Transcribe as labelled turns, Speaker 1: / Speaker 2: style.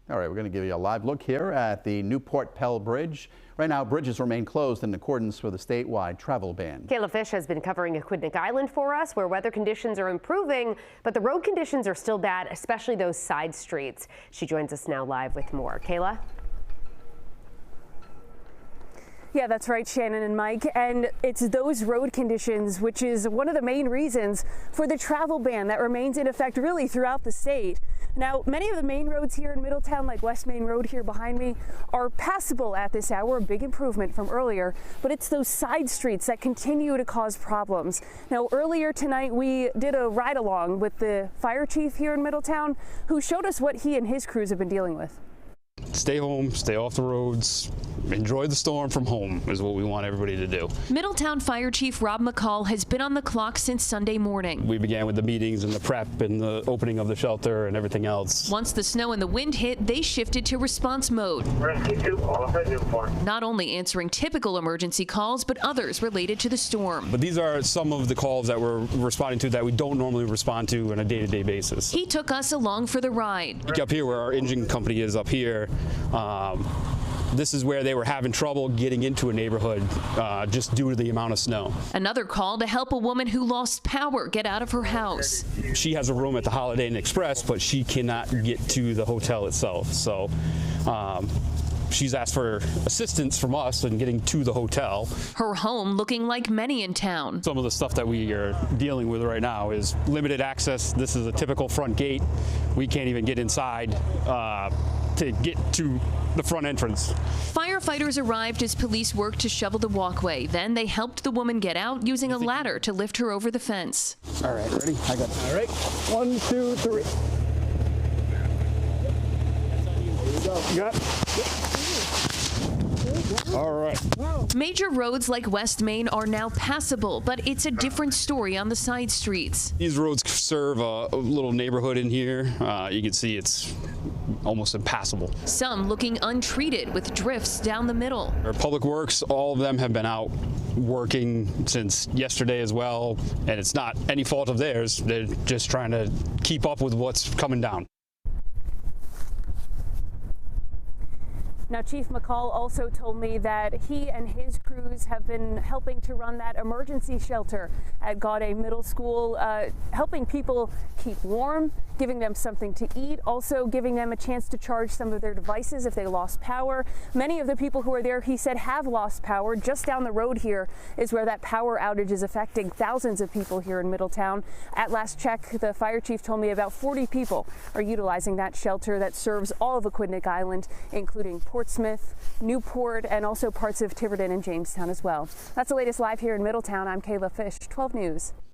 Speaker 1: All right, we're going to give you a live look here at the Newport Pell Bridge. Right now, bridges remain closed in accordance with a statewide travel ban.
Speaker 2: Kayla Fish has been covering Aquidneck Island for us, where weather conditions are improving, but the road conditions are still bad, especially those side streets. She joins us now live with more. Kayla?
Speaker 3: Yeah, that's right, Shannon and Mike. And it's those road conditions, which is one of the main reasons for the travel ban that remains in effect really throughout the state. Now, many of the main roads here in Middletown, like West Main Road here behind me, are passable at this hour, a big improvement from earlier, but it's those side streets that continue to cause problems. Now, earlier tonight, we did a ride along with the fire chief here in Middletown, who showed us what he and his crews have been dealing with.
Speaker 4: Stay home, stay off the roads, enjoy the storm from home is what we want everybody to do.
Speaker 5: Middletown Fire Chief Rob McCall has been on the clock since Sunday morning.
Speaker 4: We began with the meetings and the prep and the opening of the shelter and everything else.
Speaker 5: Once the snow and the wind hit, they shifted to response mode. Not only answering typical emergency calls, but others related to the storm.
Speaker 4: But these are some of the calls that we're responding to that we don't normally respond to on a day-to-day basis.
Speaker 5: He took us along for the ride.
Speaker 4: Up here where our engine company is up here, this is where they were having trouble getting into a neighborhood just due to the amount of snow.
Speaker 5: Another call to help a woman who lost power get out of her house.
Speaker 4: She has a room at the Holiday Inn Express, but she cannot get to the hotel itself. So she's asked for assistance from us in getting to the hotel.
Speaker 5: Her home looking like many in town.
Speaker 4: Some of the stuff that we are dealing with right now is limited access. This is a typical front gate. We can't even get inside to get to the front entrance.
Speaker 5: Firefighters arrived as police worked to shovel the walkway. Then they helped the woman get out using a ladder to lift her over the fence.
Speaker 4: All right, ready? I got it. All right, 1, 2, 3. Here we go. You got it? All right.
Speaker 5: Major roads like West Main are now passable, but it's a different story on the side streets.
Speaker 4: These roads serve a little neighborhood in here. You can see it's almost impassable.
Speaker 5: Some looking untreated with drifts down the middle.
Speaker 4: Our Public Works, all of them have been out working since yesterday as well, and it's not any fault of theirs. They're just trying to keep up with what's coming down.
Speaker 3: Now, Chief McCall also told me that he and his crews have been helping to run that emergency shelter at Gaudet Middle School, helping people keep warm, giving them something to eat, also giving them a chance to charge some of their devices if they lost power. Many of the people who are there, he said, have lost power. Just down the road here is where that power outage is affecting thousands of people here in Middletown. At last check, the fire chief told me about 40 people are utilizing that shelter that serves all of Aquidneck Island, including Portsmouth, Newport, and also parts of Tiverton and Jamestown as well. That's the latest live here in Middletown. I'm Kayla Fish, 12 News.